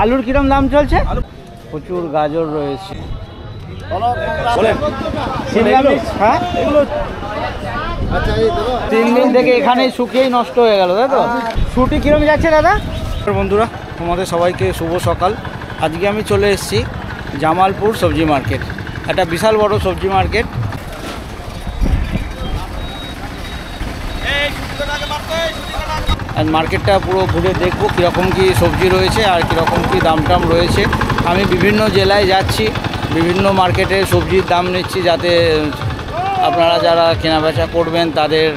আলুর কিরম দাম চলছে? প্রচুর গাজর রয়েছে। হ্যাঁ, 3 দিন থেকে এখানেই শুকিয়েই নষ্ট হয়ে গেল, তাই তো? ছুটি কিরম যাচ্ছে দাদা? বন্ধুরা, তোমাদের সবাইকে শুভ সকাল। আজকে আমি চলে এসেছি জামালপুর সবজি মার্কেট। একটা বিশাল বড় সবজি মার্কেট। মার্কেটটা পুরো ঘুরে দেখবো কীরকম কী সবজি রয়েছে আর কীরকম কী দাম টাম রয়েছে। আমি বিভিন্ন জেলায় যাচ্ছি, বিভিন্ন মার্কেটে সবজির দাম নিচ্ছি, যাতে আপনারা যারা কেনাবেচা করবেন তাদের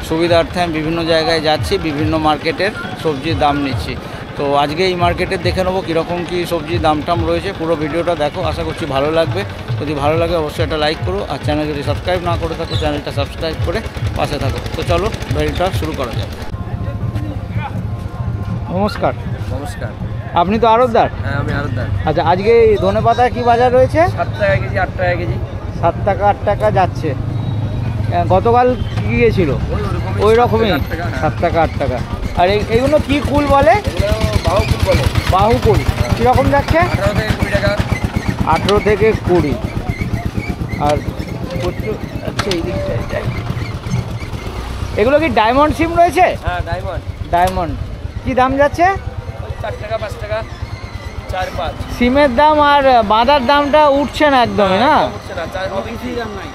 সুবিধার্থে আমি বিভিন্ন জায়গায় যাচ্ছি, বিভিন্ন মার্কেটের সবজির দাম নিচ্ছি। তো আজকে এই মার্কেটে দেখে নেবো কীরকম কী সবজির দাম টাম রয়েছে। পুরো ভিডিওটা দেখো, আশা করছি ভালো লাগবে। যদি ভালো লাগে অবশ্যই একটা লাইক করো, আর চ্যানেল যদি সাবস্ক্রাইব না করে থাকো চ্যানেলটা সাবস্ক্রাইব করে পাশে থাকো। তো চলো ভিডিওটা শুরু করা যাক। নমস্কার। নমস্কার। আপনি তো আড়তদার? হ্যাঁ, আমি আড়তদার। আচ্ছা, আজকে ধনেপাতা কি বাজার রয়েছে? 7 টাকা কেজি, 8 টাকা কেজি। 7 টাকা 8 টাকা যাচ্ছে। গতকাল কি গিয়েছিল? ওই রকমই 7 টাকা 8 টাকা। আর এইগুলো কি কুল বলে? বাহু কুল বলে। বাহু কুল কীরকম যাচ্ছে? 18 থেকে 20 টাকা। 18 থেকে 20। আর আচ্ছা, এই দিকটায় যাই। এগুলো কি ডায়মন্ড সিম রয়েছে? হ্যাঁ, ডায়মন্ড কি দাম যাচ্ছে? 4 টাকা 5 টাকা 4 5। সিমের দাম আর বাঁধার দামটা উঠছে না একদমই, না? উঠছে না, 4 অবিক্রি দাম নাই,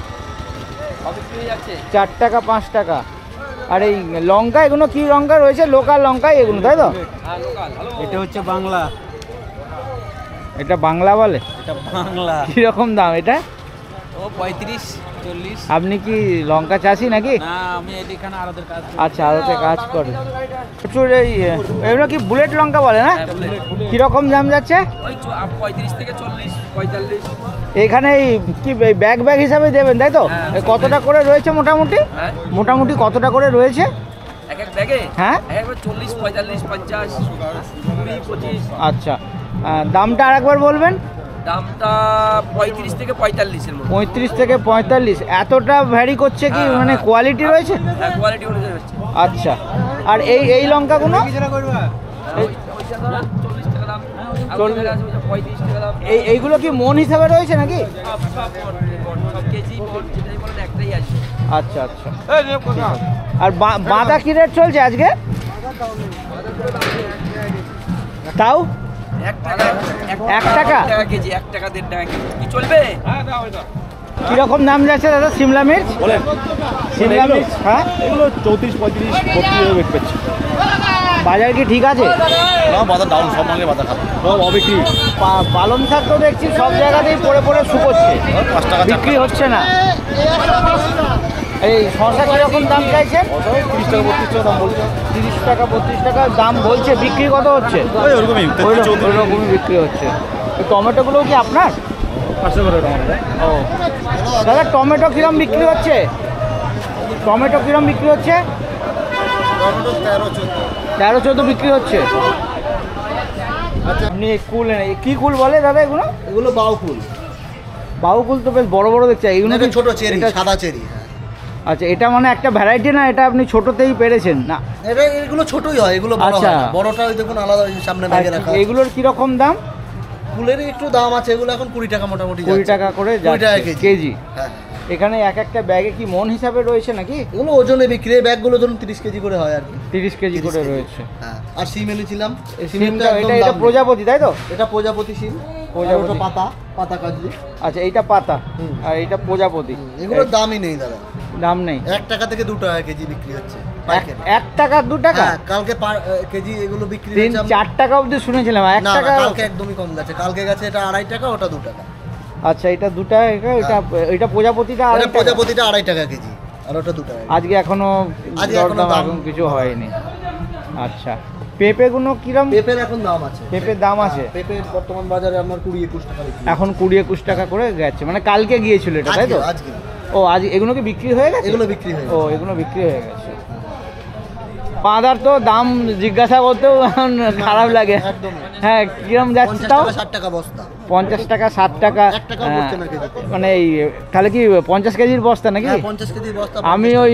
অবিক্রি হয়ে যাচ্ছে। 4 টাকা 5 টাকা। আর এই লঙ্কা, এগুলো কি লঙ্কা রয়েছে? লোকাল লঙ্কা এগুলো, তাই তো? হ্যাঁ, লোকাল। এটা হচ্ছে বাংলা। এটা বাংলা বলে? এটা বাংলা। কিরকম দাম এটা? ও 35 40। আপনি কি লঙ্কা চাষি নাকি? না, আমি এখানে আরদের কাজ করি। আচ্ছা, আরতে কাজ করে। প্রচুর এগুলো কি বুলেট লঙ্কা বলে, না? কিরকম দাম যাচ্ছে? ওই 35 থেকে 40 45। এখানে কি ব্যাগ ব্যাগ হিসাবে দেবেন, তাই তো? কতটা করে রয়েছে মোটামুটি? মোটামুটি কতটা করে রয়েছে এক এক ব্যাগে? হ্যাঁ, একবার 40 45 50 20 25। আচ্ছা, দামটা আরেকবার বলবেন। দামটা 35 থেকে 45 এর মধ্যে। 35 থেকে 45। এতটা ভ্যারি করছে কি? মানে কোয়ালিটি রয়েছে? হ্যাঁ, কোয়ালিটি অনুযায়ী হচ্ছে। আচ্ছা, আর এই লঙ্কাগুলো? এইগুলো কি মন হিসাবে রয়েছে নাকি? আচ্ছা আচ্ছা। আর বাঁধা কি রেট চলছে আজকে? তাও 1 টাকা 1 টাকা কেজি, 1 টাকা 1.5 টাকা কেজি কি চলবে? কিরকম দাম যাচ্ছে দাদা সিমলা মির্চ? সিমলা মির্চ, হ্যাঁ, এগুলো 34 35 42 বিক্রি করছে। বাজার কি ঠিক আছে? না, বাজার ডাউন, সব মালে বাজার খারাপ, সব অবিক্রি। পালং শাক তো দেখছি সব জায়গাতেই পড়ে পড়ে শুকোচ্ছে, 5 টাকা বিক্রি হচ্ছে না। এই শসা কিরকম দাম চাইছে? 30 টাকা 32 টাকা দাম বলছে। 30 টাকা 32 টাকা দাম বলছে, বিক্রি কত হচ্ছে? ওই ওরকমই, ওই রকমই বিক্রি হচ্ছে। টমেটোগুলো কি আপনার? 500 করে টমেটো। ও দাদা, টমেটো কিরম বিক্রি হচ্ছে? টমেটো কিরম বিক্রি হচ্ছে? 13-14 বিক্রি হচ্ছে। আচ্ছা, আপনি কুল কি কুল বলে দাদা এগুলো? এগুলো বাউ ফুল। বাহু কুল তো বেশ বড় বড় দেখছি। এইগুলো ছোট চেরি, সাদা চেরি। আচ্ছা, এটা মানে একটা ভ্যারাইটি, না? এটা আপনি ছোটতেই পেরেছেন না? এগুলো ছোটই হয়, এগুলো বড় হয় না। বড়টা ওই দেখুন আলাদা সামনে ব্যাগে রাখা। এগুলোর কি রকম দাম? ফুলের একটু দাম আছে, এগুলো এখন 20 টাকা মোটামুটি। 20 টাকা করে 20 টাকা কেজি। হ্যাঁ, এখানে এক একটা ব্যাগে কি মন হিসাবে রয়েছে নাকি? এগুলো ওজনে বিক্রি। এই ব্যাগগুলো ধরুন 30 কেজি করে হয় আর কি। 30 কেজি করে রয়েছে। হ্যাঁ, আর সিম এনেছিলাম। এটা প্রজাপতি, তাই তো? এটা প্রজাপতি সিম। প্রজাপতি পাতা কাজলি। আচ্ছা, এইটা পাতা আর এইটা প্রজাপতি। এগুলোর দামই নেই দাদা, দাম নেই। 1 টাকা থেকে 2 টাকা কেজি বিক্রি হচ্ছে। 1 টাকা 2 টাকা? হ্যাঁ, কালকে কেজি এগুলো বিক্রি 3-4 টাকা অবধি শুনেছিলাম। 1 টাকা কালকে একদমই কম গেছে। কালকে গেছে এটা 2.5 টাকা, ওটা 2 টাকা। আচ্ছা, এটা 2 টাকা, এটা প্রজাপতিটা 2.5 টাকা। প্রজাপতিটা 2.5 টাকা কেজি, আর ওটা 2 টাকা। আজকে এখনো দাম কিছু হয়নি। আচ্ছা, পেঁপেগুলো কিরম? পেঁপের এখন দাম আছে। পেঁপের দাম আছে? পেঁপে বর্তমান বাজারে আপনার 20-21 টাকা বিক্রি। এখন 20-21 টাকা করে গেছে, মানে কালকে গিয়েছিল এটা, তাই তো? আজকে। ও, আজ এগুলো কি বিক্রি হয়ে গেছে? এগুলো বিক্রি হয়ে গেছে। ও, এগুলো বিক্রি হয়ে গেছে। বাঁধার তো দাম জিজ্ঞাসা করতেও খারাপ লাগে। একদম। হ্যাঁ, কিরম যাচ্ছে? 50 তাও টাকা 60 টাকা বস্তা। 50 টাকা 60 টাকা 1 টাকা পড়ছে না কেজিতে। মানে এই তাহলে কি 50 কেজির বস্তা নাকি? হ্যাঁ 50 কেজির বস্তা। আমি ওই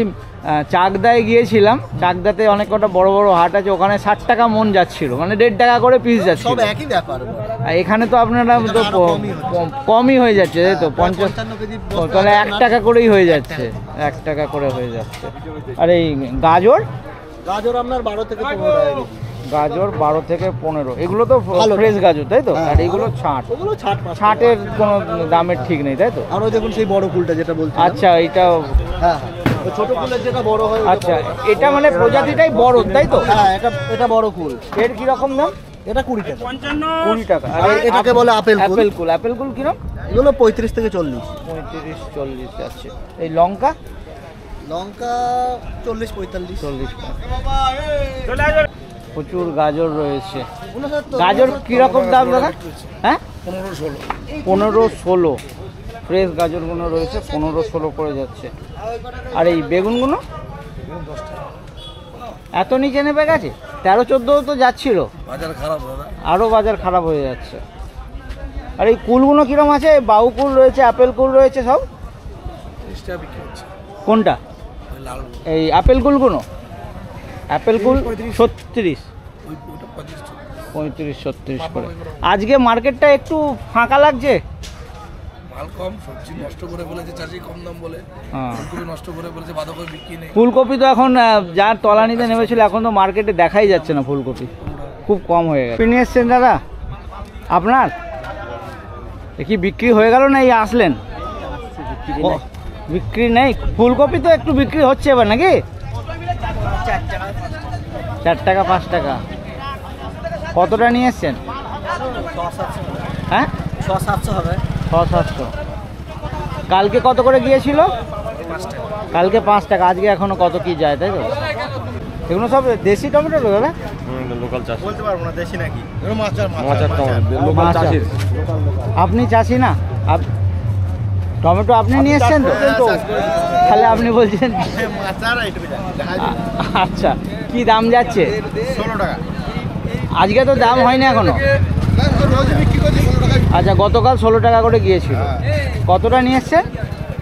চাকদায় গিয়েছিলাম, চাকদাতে অনেক কটা বড় বড় হাট আছে, ওখানে 60 টাকা মন যাচ্ছিল, মানে 1.5 টাকা করে পিস যাচ্ছিল। সব একই ব্যাপার। আর এখানে তো আপনারা তো আরো কমই হচ্ছে। কমই হয়ে যাচ্ছে, তাই তো? হ্যাঁ, 55 কেজি বস্তা তাহলে আছে 1 টাকা করেই হয়ে যাচ্ছে, 1 টাকা করে হয়ে যাচ্ছে। আর এই গাজর, গাজর আপনার 12 থেকে 15 টাকা কেজি। গাজর 12 থেকে 15, এগুলো তো ভালো। ফ্রেশ গাজর, তাই তো? হ্যাঁ, আর এগুলো ছাঁট, ওগুলো ছাট পাঁচ টাকা। ছাঁটের কোনো দামের ঠিক নেই, তাই তো? আর ওই দেখুন সেই বড় ফুলটা যেটা বলছিলাম। আচ্ছা, এইটা হ্যাঁ ওই ছোট ফুলের যেটা বড় হয় ওটা আচ্ছা, বড়। এটা মানে প্রজাতিটাই বড়, তাই তো? হ্যাঁ এটা বড় ফুল। এর কি রকম দাম? এটা 20 টাকা। 20 টাকা। আর আর এটাকে বলে আপেল ফুল। আপেল কুল, আপেল কুল কিরকম? এগুলো 35 থেকে 40। 35-40 যাচ্ছে। এই লঙ্কা লঙ্কা 40-45। 40 টাকা। প্রচুর গাজর রয়েছে। 69। গাজর কিরকম দাম দাদা? হ্যাঁ 15-16 ফ্রেশ গাজরগুলো রয়েছে, 15-16 করে যাচ্ছে। আর এই বেগুনগুলো এত নিচে নেমে গেছে? 13-14 তো যাচ্ছিল, বাজার খারাপ দাদা। আরও বাজার খারাপ হয়ে যাচ্ছে। আর এই কুলগুলো কিরম আছে? বাউ কুল রয়েছে, আপেল কুল রয়েছে, সব 30 টাকা বিক্রি হচ্ছে। কোনটা? ওই লাল এই আপেল কুলগুলো? আপেল কুল 36, ওইটা 35-36 করে। আজকে মার্কেটটা একটু ফাঁকা লাগছে। মাল কম, সবজি নষ্ট করে বলেছে চাষি, কম দাম বলে। হ্যাঁ, ফুলকপি নষ্ট করে বলেছে, বাঁধাকপি বিক্রি নেই। ফুলকপি তো এখন যার তলানিতে নেমেছিল, এখন তো মার্কেটে দেখাই যাচ্ছে না ফুলকপি, খুব কম হয়ে গেছে। আপনি এসছেন দাদা আপনার? এ কি বিক্রি হয়ে গেল না এই আসলেন? ও, বিক্রি নেই। ফুলকপি তো একটু বিক্রি হচ্ছে এবার নাকি? 4 টাকা 5 টাকা। কতটা নিয়ে এসছেন? হ্যাঁ 600-700 হবে। 600-700। কালকে কত করে গিয়েছিল? 5 টাকা। কালকে 5 টাকা, আজকে এখনো কত কি যায়, তাই তো? এগুলো সব দেশি টমেটো তো দাদা? লোকাল চাষ, বলতে পারবো না দেশি নাকি। এগুলো মাচার মাচার লোকাল মাচা। চাষির। আপনি চাষি না? টমেটো আপনি নিয়ে এসছেন তো? তাহলে আপনি বলছেন মাচার এইটুকু জানি। আচ্ছা, কি দাম যাচ্ছে 16 টাকা। আজকে? তো দাম হয়নি এখনো। রোজ বিক্রি করছি 16 টাকা। আচ্ছা, গতকাল 16 টাকা করে গিয়েছিল। কতটা নিয়ে এসছেন?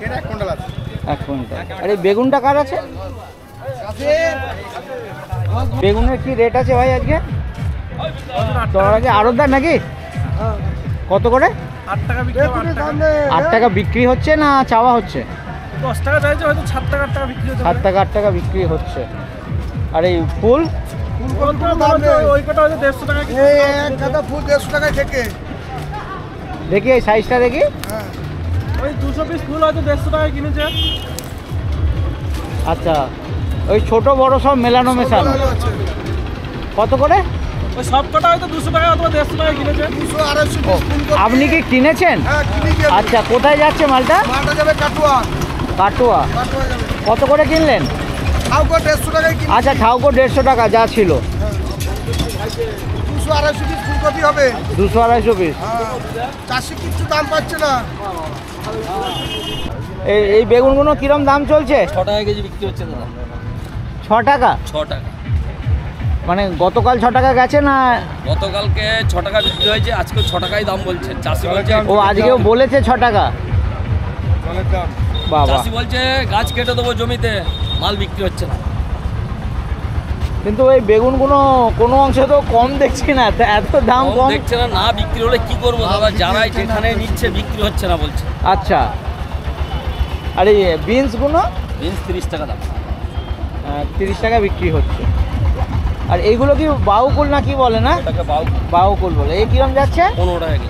এটা 1 কুইন্টাল আছে। 1 কুইন্টাল। আর এই বেগুনটা কার আছে? বেগুনের কি রেট আছে ভাই আজকে? তোমার আগে আড়তদার নাকি? কত করে? 8 টাকা বিক্রি হবে, 8 টাকা। 8 টাকা বিক্রি হচ্ছে না চাওয়া হচ্ছে? 10 টাকা চাইছে, হয়তো 7 টাকা 8 টাকা বিক্রি হচ্ছে। 7 টাকা 8 টাকা বিক্রি হচ্ছে। আর এই ফুল? ফুলকপিটা ওই কটা হয়তো 150 টাকা কিলো। এই এক গাদা ফুল 150 টাকায় থেকে। দেখি এই সাইজটা দেখি। ওই 200 পিস ফুল হয়তো 150 টাকা কিনেছে। আচ্ছা, ওই ছোট বড় সব মেলানো মেশানো কত করে? ওই সব কটা হয়তো 200 টাকা অথবা 150 টাকা কিনেছে। 200-250 পিস ফুলকপি। আপনি কি কিনেছেন? হ্যাঁ কিনে গিয়ে আচ্ছা, কোথায় যাচ্ছে মালটা? মালটা যাবে কাটুয়া। কাটোয়া। কাটুয়া যাবে। কত করে কিনলেন? তাও কো 150 টাকায় কিনে। আচ্ছা, ঠাউকো 150 টাকা যা ছিল। 200-250 পিস ফুলকপি হবে। 200-250 পিস। হ্যাঁ চাষি কিছু দাম পাচ্ছে না। এই বেগুনগুলো কিরম দাম চলছে? 6 টাকা কেজি বিক্রি হচ্ছে দাদা। 6 টাকা? 6 টাকা। মানে গতকাল 6 টাকা গেছে না? গতকালকে 6 টাকা বিক্রি হয়েছে, আজকে 6 টাকাই দাম বলছে চাষি। বলছে ও আজকেও বলেছে 6 টাকা। বাবা, চাষি বলছে গাছ কেটে দেবো জমিতে, মাল বিক্রি হচ্ছে না। কিন্তু ওই বেগুনগুলো কোনো অংশে তো কম দেখছি না, তা এত দাম কম। দেখছে না, না বিক্রি হলে কি করবো দাদা? যারাই যেখানে নিচ্ছে বিক্রি হচ্ছে না বলছে। আচ্ছা, আর এই বিনসগুলো? বিনস 30 টাকা দাম। 30 টাকা বিক্রি হচ্ছে। আর এইগুলো কি বাউকুল না কি বলে না? এটাকে বাউকুল বলে। এই কিরম যাচ্ছে? 15 টাকা কেজি।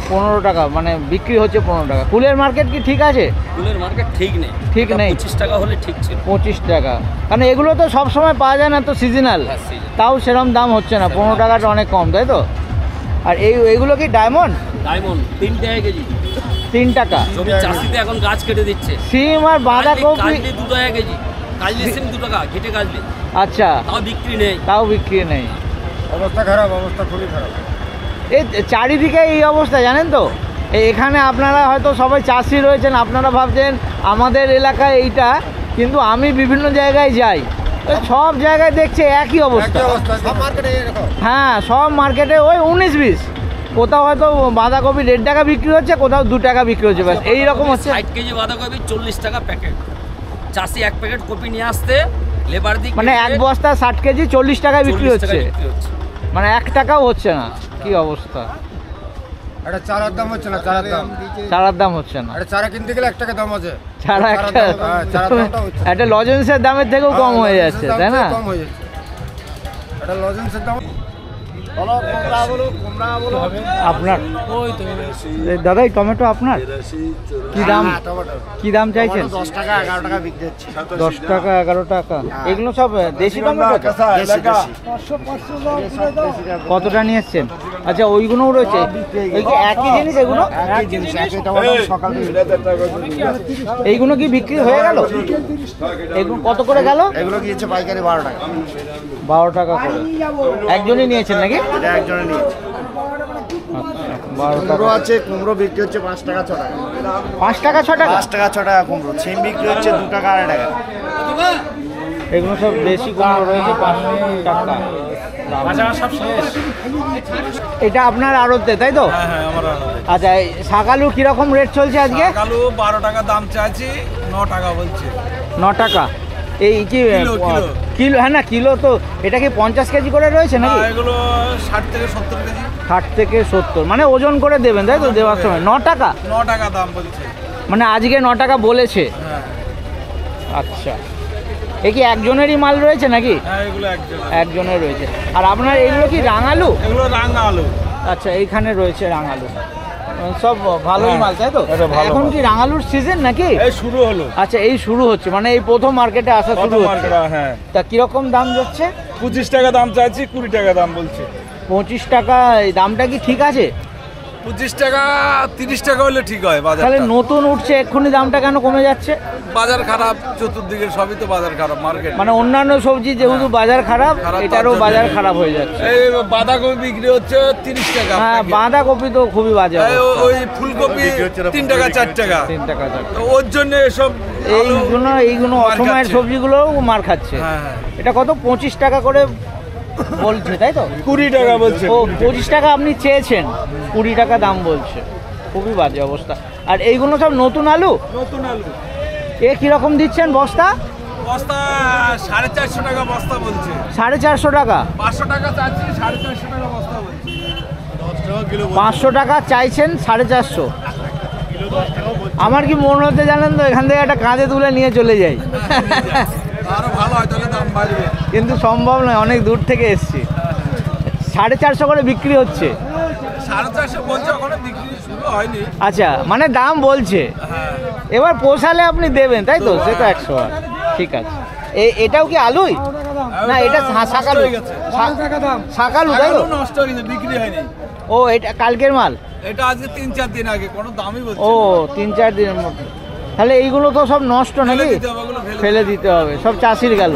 15 টাকা, মানে বিক্রি হচ্ছে 15 টাকা। কুলের মার্কেট কি ঠিক আছে? ফুলের মার্কেট ঠিক নেই। ঠিক নেই। 25 টাকা হলে ঠিক ছিল। 25 টাকা, কারণ এগুলো তো সব সময় পাওয়া যায় না, তো সিজনাল। হ্যাঁ, seasonal। তাও সেরকম দাম হচ্ছে না, 15 টাকাটা অনেক কম, তাই তো? আর এইগুলো কি ডায়মন্ড? ডায়মন্ড 3 টাকা কেজি। 3 টাকা। জমি চাষিতে এখন গাছ কেটে দিচ্ছে। সিম আর বাঁধাকপি? কাজলি 2 টাকা কেজি। কাজলি সিম 2 টাকা কেটে কাজলি, আচ্ছা, তাও বিক্রি নেই। তাও বিক্রি নেই। অবস্থা খারাপ, অবস্থা খুবই খারাপ। এই চারিদিকে এই অবস্থা, জানেন তো? এখানে আপনারা হয়তো সবাই চাষি রয়েছেন, আপনারা ভাবছেন আমাদের এলাকায় এইটা, কিন্তু আমি বিভিন্ন জায়গায় যাই, সব জায়গায় দেখছে একই অবস্থা। সব মার্কেটে এরকম। হ্যাঁ, সব মার্কেটে ওই 19-20 কোথাও হয়তো বাঁধাকপি 1.5 টাকা বিক্রি হচ্ছে, কোথাও 2 টাকা বিক্রি হচ্ছে, ব্যাস এইরকম হচ্ছে। 60 কেজি বাঁধাকপি 40 টাকা প্যাকেট। চাষি 1 প্যাকেট কপি নিয়ে আসতে লেবার দিক মানে এক বস্তা 60 কেজি 40 টাকায় বিক্রি হচ্ছে, মানে 1 টাকাও হচ্ছে না। কি অবস্থা! এটা চারার দাম হচ্ছে না, চারার দাম চারার দাম হচ্ছে না। এটা চারা কিনতে গেলে 1 টাকা দাম আছে। চারা একটা চারার দামটা হচ্ছে না। একটা লজেন্সের দামের থেকেও কম হয়ে যাচ্ছে, তাই না? কম হয়ে যাচ্ছে। এটা লজেন্সের দাম আপনার এই দাদা, এই টমেটো আপনার কি দাম? কি দাম চাইছেন? 10 টাকা 11 টাকা বিক্রি হচ্ছে। 10 টাকা 11 টাকা। এগুলো সব দেশি টমেটো তো? কতটা নিয়ে এসছেন? আচ্ছা, ওইগুলোও রয়েছে। এই কি একই জিনিস এগুলো? একই জিনিস, একই টমেটো সকাল থেকে। এইগুলো কি বিক্রি হয়ে গেল? এগুলো কত করে গেল? এগুলো গিয়েছে পাইকারি 12 টাকা। 12 টাকা করে। একজনই নিয়েছেন নাকি? এটা একজনে নিয়েছে। আচ্ছা, 12 টাকা। কুমড়ো আছে, কুমড়ো বিক্রি হচ্ছে 5 টাকা 6 টাকা। 5 টাকা 6 টাকা? 5 টাকা 6 টাকা কুমড়ো। সিম বিক্রি হচ্ছে 2 টাকা 2.5 টাকা। এগুলো সব দেশি কুমড়ো রয়েছে 5 টাকা। এটা আপনার আড়তে, তাই তো? হ্যাঁ আমার আচ্ছা, এই শাকালু কিরকম রেট চলছে আজকে? আলু 12 টাকা দাম চাইছি, 9 টাকা বলছে। 9 টাকা। এই কি কিলো। কিলো? হ্যাঁ না, কিলো তো। এটা কি 50 কেজি করে রয়েছে নাকি? এগুলো 60 থেকে 70 কেজি। 60 থেকে 70, মানে ওজন করে দেবেন, তাই তো? দেওয়ার সময় 9 টাকা, 9 টাকা দাম বলছে। মানে আজকে 9 টাকা বলেছে। হ্যাঁ আচ্ছা, এ কি একজনেরই মাল রয়েছে নাকি? হ্যাঁ এগুলো একজন। একজনের রয়েছে। আর আপনার এইগুলো কি রাঙালু? এগুলো রাঙা আলু। আচ্ছা, এইখানে রয়েছে রাঙালু। সব ভালোই হ্যাঁ, মাল, তাই তো? এটা ভালো এখন মাল। কি রাঙালুর সিজন নাকি? এই শুরু হলো। আচ্ছা, এই শুরু হচ্ছে, মানে এই প্রথম মার্কেটে আসা কত শুরু হচ্ছে। মার্কেট? হ্যাঁ তা কিরকম দাম যাচ্ছে? 25 টাকা দাম চাইছি, 20 টাকা দাম বলছে। 25 টাকা। এই দামটা কি ঠিক আছে? 25 টাকা 30 টাকা হলে ঠিক হয় বাজার। তাহলে নতুন উঠছে, এক্ষুনি দামটা কেন কমে যাচ্ছে? বাজার খারাপ, চতুর্দিকে সবই তো বাজার খারাপ মার্কেট। মানে অন্যান্য সবজি যেহেতু বাজার খারাপ, খারাপ, তার এটারও জন্য বাজার খারাপ হয়ে যাচ্ছে। এই বাঁধাকপি বিক্রি হচ্ছে 30 টাকা। হ্যাঁ, বাঁধাকপি তো খুবই বাজে এই অবস্থা। ওই ফুলকপি 3 টাকা 4 টাকা। 3 টাকা 4 তো ওর জন্য এসব আলু এইগুলো মার অসময়ের খাচ্ছে। সবজিগুলোও মার খাচ্ছে। হ্যাঁ হ্যাঁ। এটা কত? 25 টাকা করে বলছে, তাই তো? 20 টাকা বলছে। ও, 25 টাকা আপনি চেয়েছেন, 20 টাকা দাম বলছে। খুবই বাজে অবস্থা। আর এইগুলো সব নতুন আলু। নতুন আলু এ কিরকম দিচ্ছেন বস্তা? বস্তা 450 টাকা বস্তা বলছে। 450 টাকা। 500 টাকা চাচ্ছি, 450 টাকা বস্তা বলছে। 500 টাকা চাইছেন, 450। আমার কি মনে হচ্ছে জানেন তো, এখান থেকে একটা কাঁধে তুলে নিয়ে চলে যাই। আরো ভালো হয়, তাহলে দাম বাড়বে। কিন্তু সম্ভব নয়, অনেক দূর থেকে এসছি। 450 করে বিক্রি হচ্ছে। 450 বলছে, ওখানে বিক্রি শুরু হয়নি। আচ্ছা, মানে দাম বলছে। হ্যাঁ এবার পোষালে আপনি দেবেন, তাই তো? সে তো 100 আর। ঠিক আছে। এটাও কি আলুই? না, এটা শাকালু। হয়ে গেছে। শাকালু, তাই তো? আলু নষ্ট হয়ে গেছে, বিক্রি হয়নি। ও, এটা কালকের মাল? এটা আজকে 3-4 দিন আগে, কোনো দামই বলছে ও, না। 3-4 দিনের মধ্যে। তাহলে এইগুলো তো সব নষ্ট ফেলে নাকি? দিতে হবে, ওগুলো ফেলে দিতে হবে, সব চাষির গেল।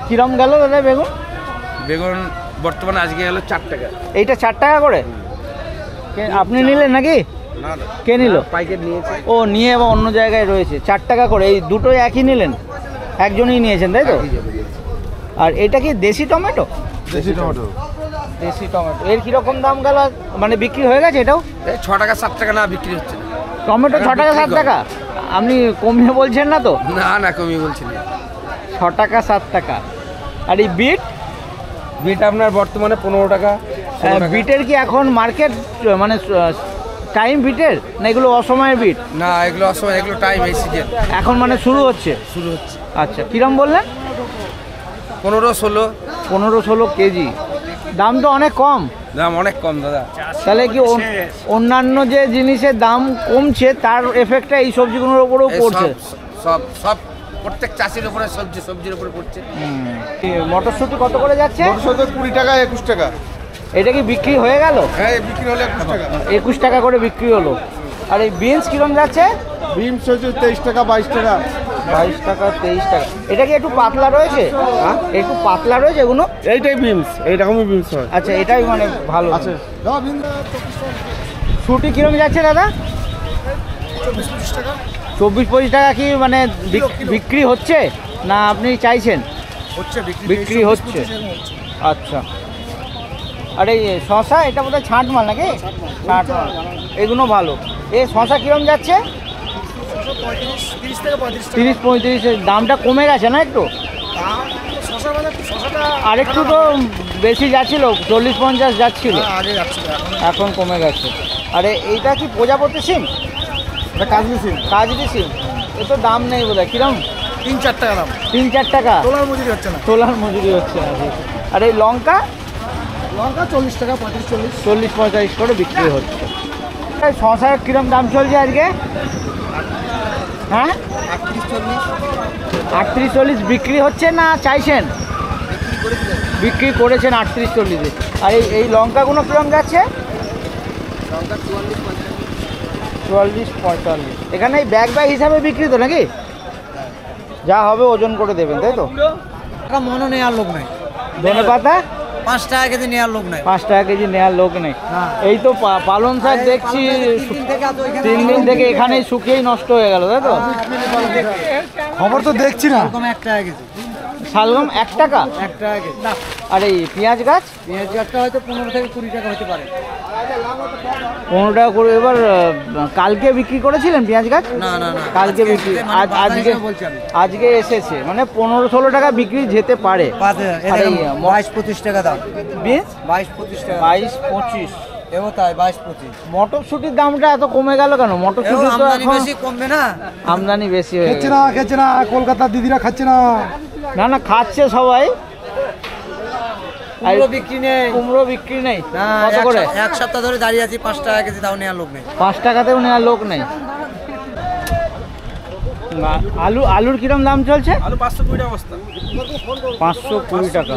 কিরম গেল দাদা বেগুন? বেগুন বর্তমানে আজকে হলো 4 টাকা। এইটা 4 টাকা করে? আপনি নিলেন নাকি? না না, কে নিল? পাইকারি নিয়েছে। ও, নিয়ে আবার অন্য জায়গায় রয়েছে। 4 টাকা করে। এই দুটোই একই নিলেন? একজনই নিয়েছেন, তাই তো? আর এটা কি দেশি টমেটো? দেশি টমেটো। দেশি টমেটো। এর কিরকম দাম গেল? মানে বিক্রি হয়ে গেছে এটাও? এই 6 টাকা 7 টাকা না, বিক্রি হচ্ছে না। টমেটো 6 টাকা 7 টাকা? আপনি কমিয়ে বলছেন না তো? না না, কমিয়ে বলছি না। 6 টাকা 7 টাকা। আর এই বিট? বিট আপনার বর্তমানে 15 টাকা। বিটের কি এখন মার্কেট, মানে টাইম বিটের, না এগুলো অসময়ের বিট? না, এগুলো অসময়, এগুলো টাইম, এই সিজন এখন মানে শুরু হচ্ছে? শুরু হচ্ছে। আচ্ছা, কিরম বললেন? 15-16 15-16 কেজি। দাম তো অনেক কম। দাম অনেক কম দাদা। তাহলে কি অন্যান্য যে জিনিসের দাম কমছে, তার এফেক্টটা এই সবজিগুলোর উপরেও এই পড়ছে? সব সব প্রত্যেক চাষির উপরে, সবজির উপরে পড়ছে। মটরশুঁটি কত করে যাচ্ছে? 20 টাকা 21 টাকা। এটা কি বিক্রি হয়ে গেল? হ্যাঁ, বিক্রি হলে 21 টাকা। 21 টাকা করে বিক্রি হলো। আর এই বিনস কিরম যাচ্ছে? বিমস হচ্ছে 23 টাকা 22 টাকা। 22 টাকা 23 টাকা। এটা কি একটু পাতলা রয়েছে? হ্যাঁ, একটু পাতলা রয়েছে এগুলো। এইটাই বিমস, এইরকমই বিমস হয়। আচ্ছা, এটাই মানে ভালো আছে। ছুটি কিরম যাচ্ছে দাদা? 24-25 টাকা। 24-25 টাকা কি মানে বিক্রি হচ্ছে, না আপনি চাইছেন? হচ্ছে বিক্রি হচ্ছে। আচ্ছা, আর এই শশা এটা বোধহয় ছাঁট মাল নাকি? ছাঁট মাল, এগুলো ভালো। এই শশা কীরকম যাচ্ছে? 30-35। দামটা কমে গেছে না একটু? আরেকটু তো বেশি যাচ্ছিল, 40-50 যাচ্ছিল, এখন কমে গেছে। আরে এইটা কি প্রজাপতি সিম? এটা কাজলি সিম। কাজলি সিম, এ তো দাম নেই বোধহয়। কিরম? 3-4 টাকা দাম। 3-4 টাকা। তোলার মজুরি হচ্ছে না। তোলার মজুরি হচ্ছে না। আর এই লঙ্কা? লঙ্কা 40 টাকা, 35-40। 40-45 করে বিক্রি হচ্ছে। শশার কিরম দাম চলছে আজকে? হ্যাঁ, 38-40 বিক্রি হচ্ছে না চাইছেন? বিক্রি করেছেন 38-40-এ। আর এই লঙ্কাগুলো কিরম যাচ্ছে? 44-45। এখানে এই ব্যাগ হিসাবে বিক্রি তো নাকি? যা হবে ওজন করে দেবেন, তাই তো? টাকা মনও নেওয়ার লোক নাই। ধনে পাতা 5 টাকা কেজি নেওয়ার লোক নাই। 5 টাকা কেজি নেওয়ার লোক নেই। এই তো পালং শাক দেখছি 3 দিন থেকে এখানেই শুকিয়েই নষ্ট হয়ে গেল, তাই তো? খবর তো দেখছি না। 1 টাকা কেজি। শালগম 1 টাকা? 1 টাকা কেজি। আর এই পেঁয়াজ গাছ? পেঁয়াজ গাছটা হয়তো 15 থেকে 20 টাকা হতে পারে। 15 টাকা করে। এবার কালকে বিক্রি করেছিলেন পেঁয়াজ গাছ? না না না, কালকে বিক্রি, আজকে এসেছে, মানে 15-16 টাকা বিক্রি যেতে পারে। আর এই 22-25 টাকা দাম। বিনস 22-25 টাকা। 22-25। এও তাই 22-25। মটরশুটির দামটা এত কমে গেল কেন? মটরশুটি তো আমদানি এখন বেশি, কমবে না। আমদানি বেশি হয়ে গেছে। খেচ্ছে না, কলকাতার দিদিরা খাচ্ছে না। না না, খাচ্ছে সবাই। কুমড়ো বিক্রি নেই। কুমড়ো বিক্রি নেই। না, কত করে? 1 সপ্তাহ ধরে দাঁড়িয়ে আছি, 5 টাকা কেজি, তাও নেওয়ার লোক নেই। 5 টাকাতেও নেওয়ার লোক নেই। আলুর কিরম দাম চলছে? আলু 520 টাকা বস্তা। 520 টাকা।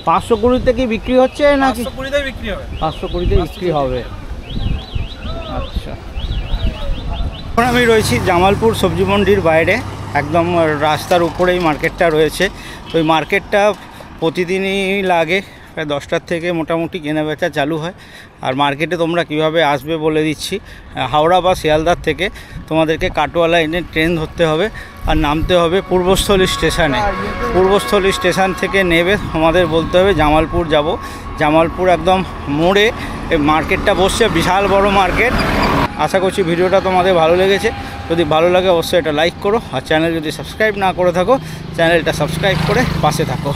520 কি বিক্রি হচ্ছে নাকি? 520 বিক্রি হবে। 520 বিক্রি হবে। আচ্ছা, এখন আমি রয়েছি জামালপুর সবজি মন্ডির বাইরে, একদম রাস্তার উপরেই মার্কেটটা রয়েছে। তো এই মার্কেটটা প্রতিদিনই লাগে, প্রায় 10টার থেকে মোটামুটি কেনাবেচা চালু হয়। আর মার্কেটে তোমরা কিভাবে আসবে বলে দিচ্ছি। হাওড়া বা শিয়ালদার থেকে তোমাদেরকে কাটোয়া লাইনে ট্রেন ধরতে হবে আর নামতে হবে পূর্বস্থলী স্টেশনে। পূর্বস্থলী স্টেশন থেকে নেবে তোমাদের বলতে হবে জামালপুর যাব। জামালপুর একদম মোড়ে এই মার্কেটটা বসছে, বিশাল বড় মার্কেট। আশা করছি ভিডিওটা তোমাদের ভালো লেগেছে। যদি ভালো লাগে অবশ্যই এটা লাইক করো, আর চ্যানেল যদি সাবস্ক্রাইব না করে থাকো চ্যানেলটা সাবস্ক্রাইব করে পাশে থাকো।